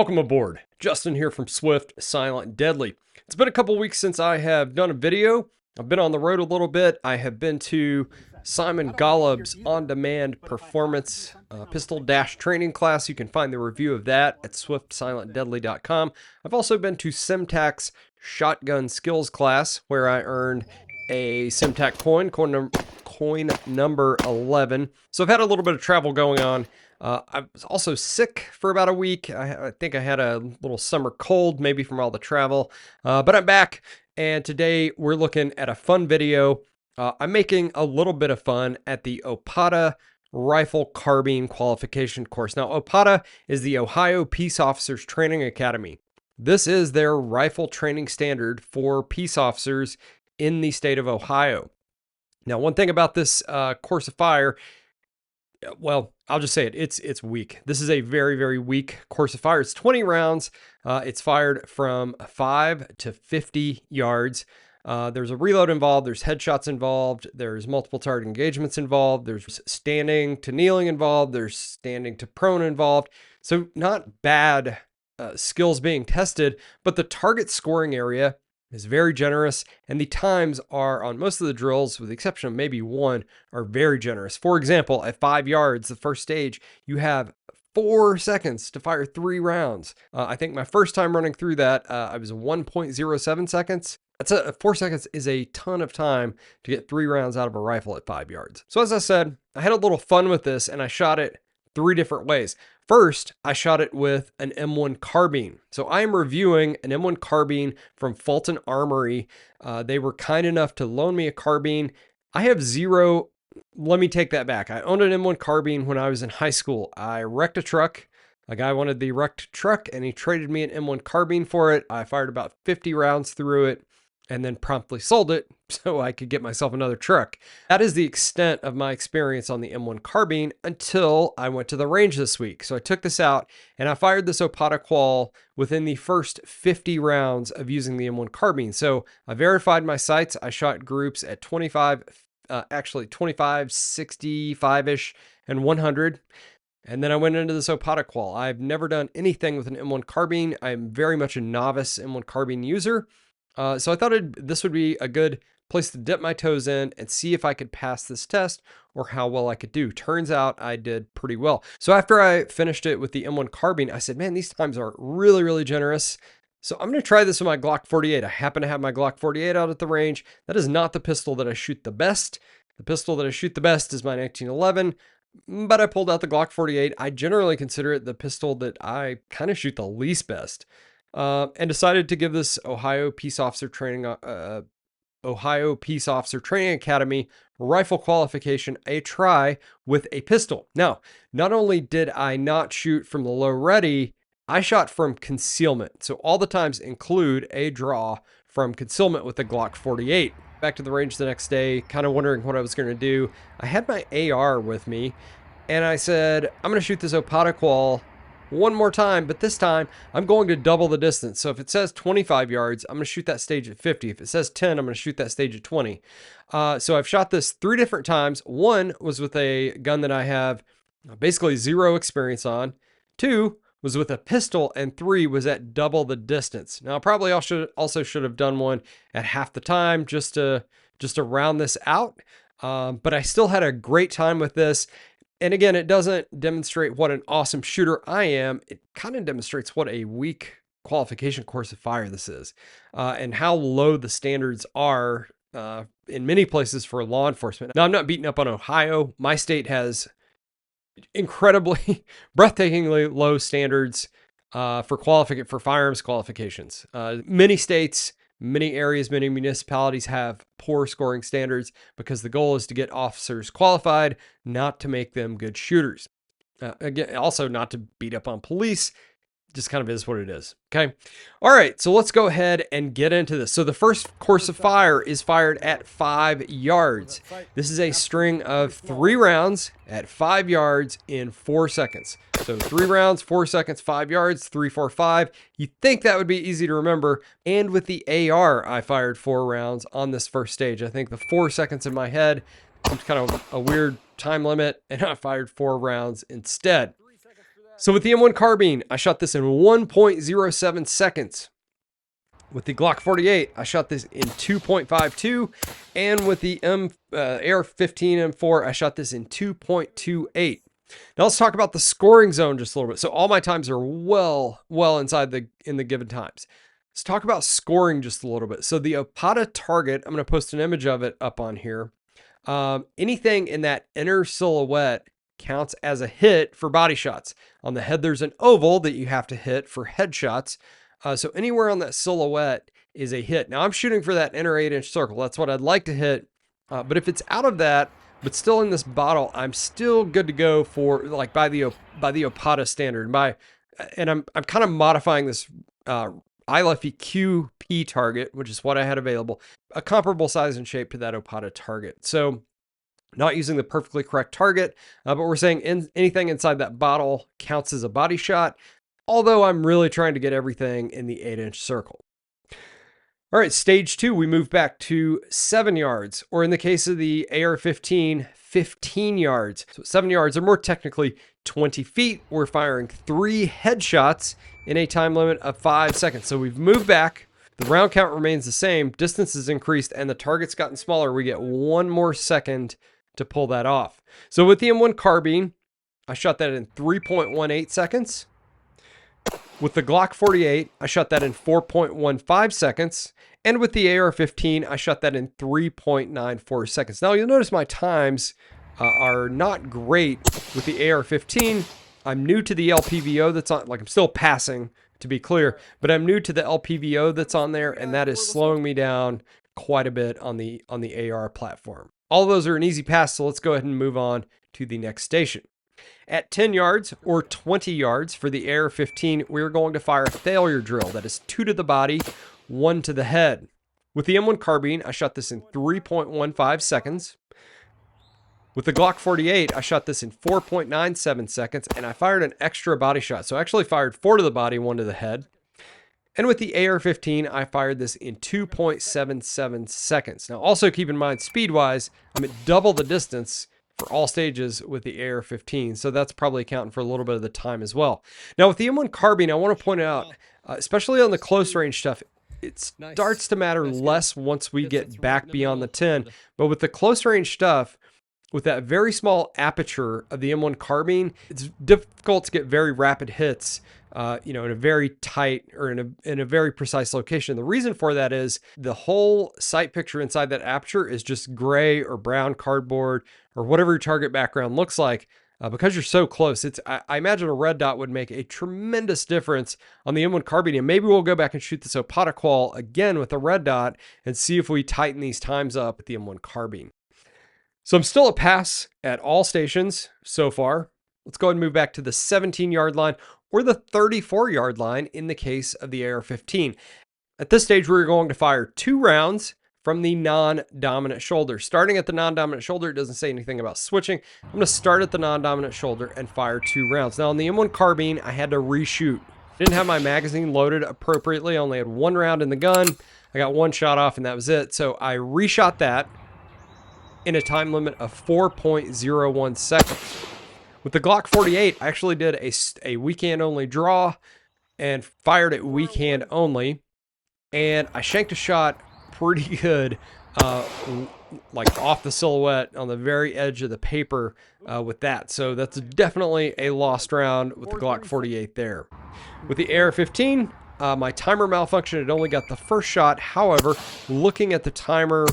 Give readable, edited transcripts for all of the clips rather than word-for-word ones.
Welcome aboard. Justin here from Swift, Silent, Deadly. It's been a couple weeks since I have done a video. I've been on the road a little bit. I have been to Simon Golub's on-demand performance pistol dash training class. You can find the review of that at swiftsilentdeadly.com. I've also been to Simtac's shotgun skills class where I earned a Simtac coin number 11. So I've had a little bit of travel going on. I was also sick for about a week. I think I had a little summer cold, maybe from all the travel, but I'm back. And today we're looking at a fun video. I'm making a little bit of fun at the OPOTA Rifle Carbine Qualification course. Now, OPATA is the Ohio Peace Officers Training Academy. This is their rifle training standard for peace officers in the state of Ohio. Now, one thing about this course of fire, well, I'll just say it. It's weak. This is a very, very weak course of fire. It's 20 rounds. It's fired from 5 to 50 yards. There's a reload involved. There's headshots involved. There's multiple target engagements involved. There's standing to kneeling involved. There's standing to prone involved. So not bad skills being tested, but the target scoring area is very generous, and the times are, on most of the drills, with the exception of maybe one, are very generous. For example, at 5 yards, the first stage, you have 4 seconds to fire 3 rounds. I think my first time running through that, I was 1.07 seconds. 4 seconds is a ton of time to get 3 rounds out of a rifle at 5 yards. So as I said, I had a little fun with this, and I shot it 3 different ways. First, I shot it with an M1 carbine. So I am reviewing an M1 carbine from Fulton Armory. They were kind enough to loan me a carbine. I have zero, let me take that back. I owned an M1 carbine when I was in high school. I wrecked a truck. A guy wanted the wrecked truck and he traded me an M1 carbine for it. I fired about 50 rounds through it and then promptly sold it so I could get myself another truck. That is the extent of my experience on the M1 carbine until I went to the range this week. So I took this out and I fired this OPOTA qual within the first 50 rounds of using the M1 carbine. So I verified my sights. I shot groups at 25, 65-ish, and 100. And then I went into this OPOTA qual. I've never done anything with an M1 carbine. I'm very much a novice M1 carbine user. So I thought this would be a good place to dip my toes in and see if I could pass this test or how well I could do. Turns out I did pretty well. So after I finished it with the M1 carbine, I said, man, these times are really, really generous. So I'm going to try this with my Glock 48. I happen to have my Glock 48 out at the range. That is not the pistol that I shoot the best. The pistol that I shoot the best is my 1911. But I pulled out the Glock 48. I generally consider it the pistol that I kind of shoot the least best. And decided to give this Ohio Peace Officer Training Academy rifle qualification a try with a pistol. Now, not only did I not shoot from the low ready, I shot from concealment. So all the times include a draw from concealment with the Glock 48. Back to the range the next day, kind of wondering what I was going to do. I had my AR with me, and I said, I'm going to shoot this OPOTA qual one more time, but this time I'm going to double the distance. So if it says 25 yards, I'm going to shoot that stage at 50. If it says 10, I'm going to shoot that stage at 20. So I've shot this 3 different times. One was with a gun that I have basically 0 experience on. 2 was with a pistol, and 3 was at double the distance. Now, I probably also should have done one at half the time just to round this out. But I still had a great time with this. And again, it doesn't demonstrate what an awesome shooter I am. It kind of demonstrates what a weak qualification course of fire this is, and how low the standards are in many places for law enforcement. Now, I'm not beating up on Ohio. My state has incredibly, breathtakingly low standards for firearms qualifications. Many states, many areas, many municipalities have poor scoring standards because the goal is to get officers qualified, not to make them good shooters. Again, also not to beat up on police. Just kind of is what it is. Okay. All right. So let's go ahead and get into this. So the first course of fire is fired at 5 yards. This is a string of 3 rounds at 5 yards in 4 seconds. So 3 rounds, 4 seconds, 5 yards, 3, 4, 5. You'd think that would be easy to remember. And with the AR, I fired 4 rounds on this first stage. I think the 4 seconds in my head was kind of a weird time limit, and I fired 4 rounds instead. So with the M1 carbine, I shot this in 1.07 seconds. With the Glock 48, I shot this in 2.52, and with the AR-15 M4, I shot this in 2.28. Now let's talk about the scoring zone just a little bit. So all my times are well inside in the given times. Let's talk about scoring just a little bit. So the OPOTA target, I'm going to post an image of it up on here. Anything in that inner silhouette counts as a hit for body shots. On the head, there's an oval that you have to hit for headshots. So anywhere on that silhouette is a hit. Now I'm shooting for that inner 8-inch circle. That's what I'd like to hit. But if it's out of that, but still in this bottle, I'm still good to go for like by the OPOTA standard. And I'm kind of modifying this iLuffy QP target, which is what I had available, a comparable size and shape to that OPOTA target. So not using the perfectly correct target, but we're saying anything inside that bottle counts as a body shot, although I'm really trying to get everything in the 8-inch circle. All right, stage 2, we move back to 7 yards, or in the case of the AR-15, 15 yards. So 7 yards, or more technically 20 feet. We're firing 3 headshots in a time limit of 5 seconds. So we've moved back. The round count remains the same. Distance is increased, and the target's gotten smaller. We get 1 more second to pull that off. So with the M1 carbine, I shot that in 3.18 seconds. With the Glock 48, I shot that in 4.15 seconds. And with the AR-15, I shot that in 3.94 seconds. Now, you'll notice my times are not great with the AR-15. I'm new to the LPVO that's on, like I'm still passing, to be clear, but I'm new to the LPVO that's on there, and that is slowing me down quite a bit on the AR platform. All of those are an easy pass, so let's go ahead and move on to the next station. At 10 yards or 20 yards for the AR-15, we're going to fire a failure drill. That is 2 to the body, 1 to the head. With the M1 carbine, I shot this in 3.15 seconds. With the Glock 48, I shot this in 4.97 seconds, and I fired an extra body shot. So I actually fired 4 to the body, 1 to the head. And with the AR-15, I fired this in 2.77 seconds. Now, also keep in mind, speed-wise, I'm at double the distance for all stages with the AR-15, so that's probably accounting for a little bit of the time as well. Now, with the M1 carbine, I want to point out, especially on the close range stuff, it starts to matter less once we get back beyond the 10. But with the close range stuff, with that very small aperture of the M1 carbine, it's difficult to get very rapid hits, in a very tight or in a very precise location. The reason for that is the whole sight picture inside that aperture is just gray or brown cardboard or whatever your target background looks like. Because you're so close, I imagine a red dot would make a tremendous difference on the M1 carbine. And maybe we'll go back and shoot this OPOTA qual again with a red dot and see if we tighten these times up with the M1 carbine. So I'm still a pass at all stations so far. Let's go ahead and move back to the 17-yard line or the 34-yard line in the case of the AR-15. At this stage, we're going to fire 2 rounds from the non-dominant shoulder. Starting at the non-dominant shoulder, it doesn't say anything about switching. I'm going to start at the non-dominant shoulder and fire 2 rounds. Now, on the M1 carbine, I had to reshoot. I didn't have my magazine loaded appropriately. I only had 1 round in the gun. I got 1 shot off, and that was it. So I reshot that in a time limit of 4.01 seconds. With the Glock 48, I actually did a weak hand only draw and fired it weak hand only. And I shanked a shot pretty good, like off the silhouette on the very edge of the paper with that. So that's definitely a lost round with the Glock 48 there. With the AR-15, my timer malfunctioned. It only got the first shot. However, looking at the timer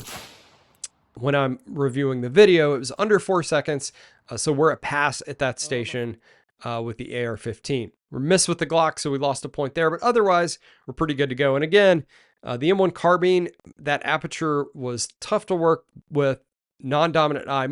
when I'm reviewing the video, it was under 4 seconds. So we're a pass at that station with the AR-15. We're missed with the Glock, so we lost a point there. But otherwise, we're pretty good to go. And again, the M1 carbine, that aperture was tough to work with non-dominant eye,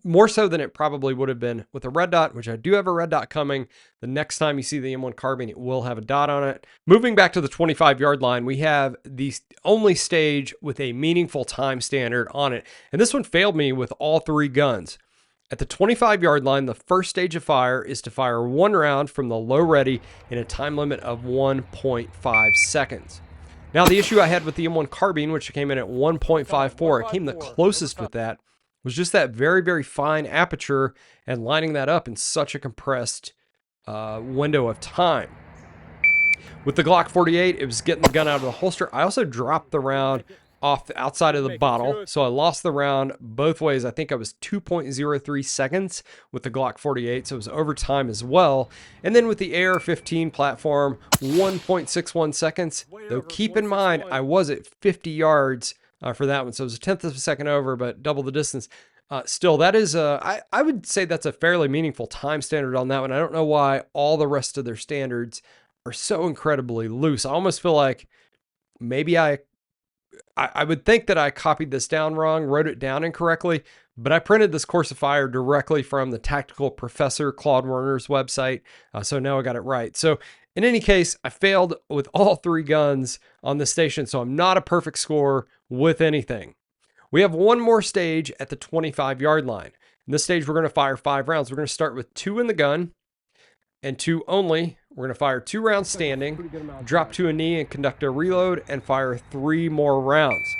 more so than it probably would have been with a red dot, which I do have a red dot coming. The next time you see the M1 carbine, it will have a dot on it. Moving back to the 25-yard line, we have the only stage with a meaningful time standard on it. And this one failed me with all 3 guns. At the 25-yard line, the first stage of fire is to fire 1 round from the low ready in a time limit of 1.5 seconds. Now, the issue I had with the M1 carbine, which came in at 1.54, it came the closest with that, was just that very, very fine aperture and lining that up in such a compressed window of time. With the Glock 48, it was getting the gun out of the holster. I also dropped the round off the outside of the bottle, so I lost the round both ways. I think I was 2.03 seconds with the Glock 48, so it was over time as well. And then with the AR-15 platform, 1.61 seconds. Though keep in mind, I was at 50 yards for that one, so it was a tenth of a second over, but double the distance. Still, that is I would say that's a fairly meaningful time standard on that one. I don't know why all the rest of their standards are so incredibly loose. I almost feel like maybe I would think that I copied this down wrong, wrote it down incorrectly, but I printed this course of fire directly from the Tactical Professor Claude Werner's website. So now I got it right. So in any case, I failed with all three guns on the station. So I'm not a perfect score with anything. We have one more stage at the 25-yard line. In this stage, we're going to fire 5 rounds. We're going to start with 2 in the gun and 2 only. We're going to fire 2 rounds standing, drop to a knee and conduct a reload, and fire 3 more rounds.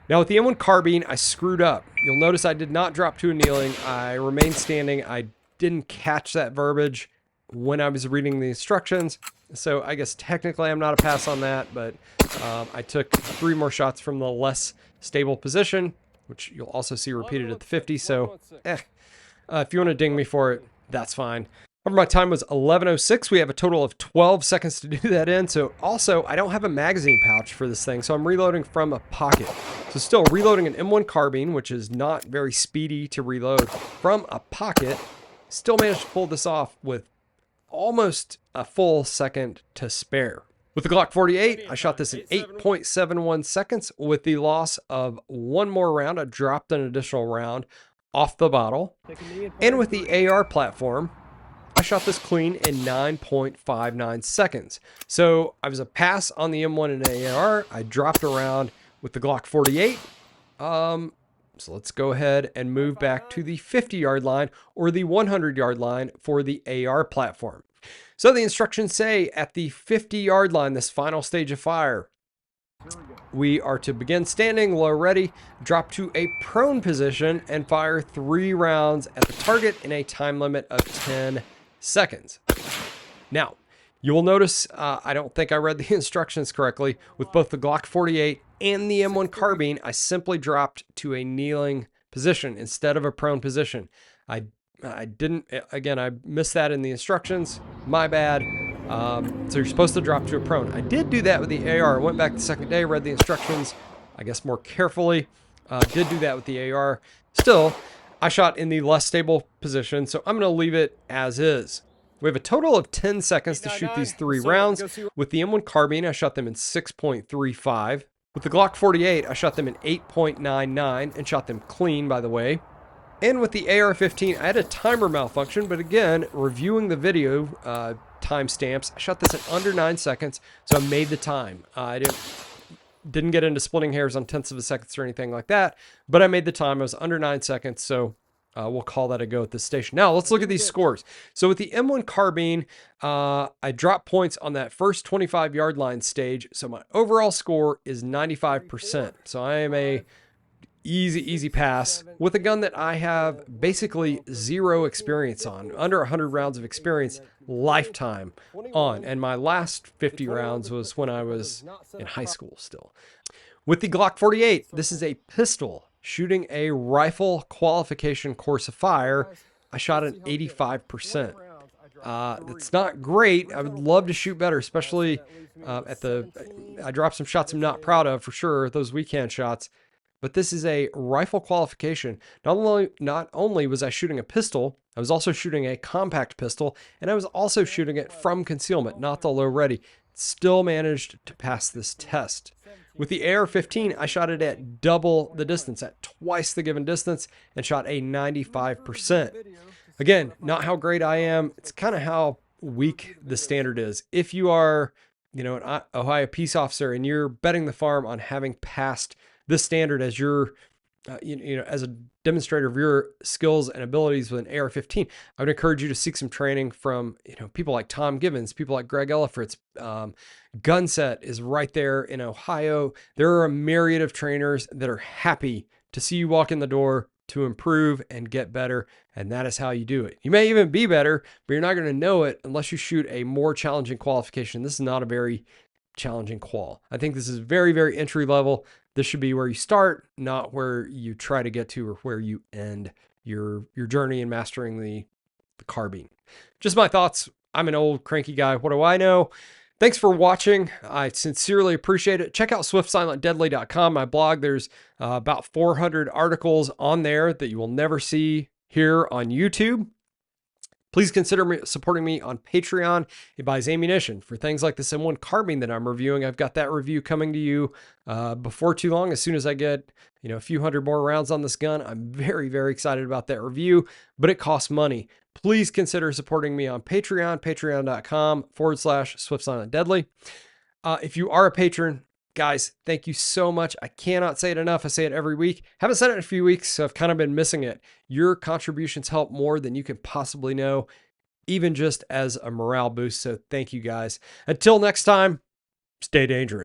Now with the M1 carbine, I screwed up. You'll notice I did not drop to a kneeling. I remained standing. I didn't catch that verbiage when I was reading the instructions. So I guess technically I'm not a pass on that, but I took 3 more shots from the less stable position, which you'll also see repeated at the 50. So if you want to ding me for it, that's fine. However, my time was 11:06. We have a total of 12 seconds to do that in. So also, I don't have a magazine pouch for this thing, so I'm reloading from a pocket. So still reloading an M1 carbine, which is not very speedy to reload from a pocket. Still managed to pull this off with almost a full second to spare. With the Glock 48, I shot this in 8.71 seconds with the loss of 1 more round. I dropped an additional round off the bottle. And with the AR platform, I shot this clean in 9.59 seconds. So I was a pass on the M1 and AR. I dropped around with the Glock 48. So let's go ahead and move back to the 50-yard line or the 100-yard line for the AR platform. So the instructions say at the 50-yard line, this final stage of fire, we are to begin standing, low ready, drop to a prone position, and fire 3 rounds at the target in a time limit of 10 seconds. Now, you will notice I don't think I read the instructions correctly. With both the Glock 48 and the M1 carbine, I simply dropped to a kneeling position instead of a prone position. I didn't, again, I missed that in the instructions. My bad. So you're supposed to drop to a prone. I did do that with the AR. I went back the second day, read the instructions, I guess more carefully. Did do that with the AR. Still, I shot in the less stable position, so I'm going to leave it as is. We have a total of 10 seconds to shoot these 3 rounds. With the M1 carbine, I shot them in 6.35. With the Glock 48, I shot them in 8.99 and shot them clean, by the way. And with the AR-15, I had a timer malfunction, but again, reviewing the video timestamps, I shot this in under 9 seconds, so I made the time. I didn't get into splitting hairs on tenths of a second or anything like that, but I made the time. I was under 9 seconds, so we'll call that a go at this station. Now, let's look at these scores. So with the M1 carbine, I dropped points on that first 25-yard line stage, so my overall score is 95%. So I am a easy pass with a gun that I have basically 0 experience on, under 100 rounds of experience lifetime on, and my last 50 rounds was when I was in high school still. With the Glock 48, this is a pistol shooting a rifle qualification course of fire. I shot an 85%. That's not great. I would love to shoot better, especially I dropped some shots I'm not proud of for sure, those weekend shots. But this is a rifle qualification. Not only was I shooting a pistol, I was also shooting a compact pistol, and I was also shooting it from concealment, not the low ready. Still managed to pass this test. With the AR-15, I shot it at double the distance, at twice the given distance, and shot a 95%. Again, not how great I am. It's kind of how weak the standard is. If you are, an Ohio peace officer and you're betting the farm on having passed this standard as your, as a demonstrator of your skills and abilities with an AR-15, I would encourage you to seek some training from, people like Tom Givens, people like Greg Ellifritz. Gunset is right there in Ohio. There are a myriad of trainers that are happy to see you walk in the door to improve and get better, and that is how you do it. You may even be better, but you're not going to know it unless you shoot a more challenging qualification. This is not a very challenging qual. I think this is very, very entry level. This should be where you start, not where you try to get to or where you end your journey in mastering the carbine. Just my thoughts. I'm an old cranky guy. What do I know? Thanks for watching. I sincerely appreciate it. Check out swiftsilentdeadly.com, my blog. There's about 400 articles on there that you will never see here on YouTube. Please consider supporting me on Patreon. It buys ammunition for things like this M1 carbine that I'm reviewing. I've got that review coming to you before too long. As soon as I get a few hundred more rounds on this gun, I'm very, very excited about that review, but it costs money. Please consider supporting me on Patreon, patreon.com/SwiftSilentDeadly. If you are a patron, guys, thank you so much. I cannot say it enough. I say it every week. Haven't said it in a few weeks, so I've kind of been missing it. Your contributions help more than you can possibly know, even just as a morale boost. So thank you guys. Until next time, stay dangerous.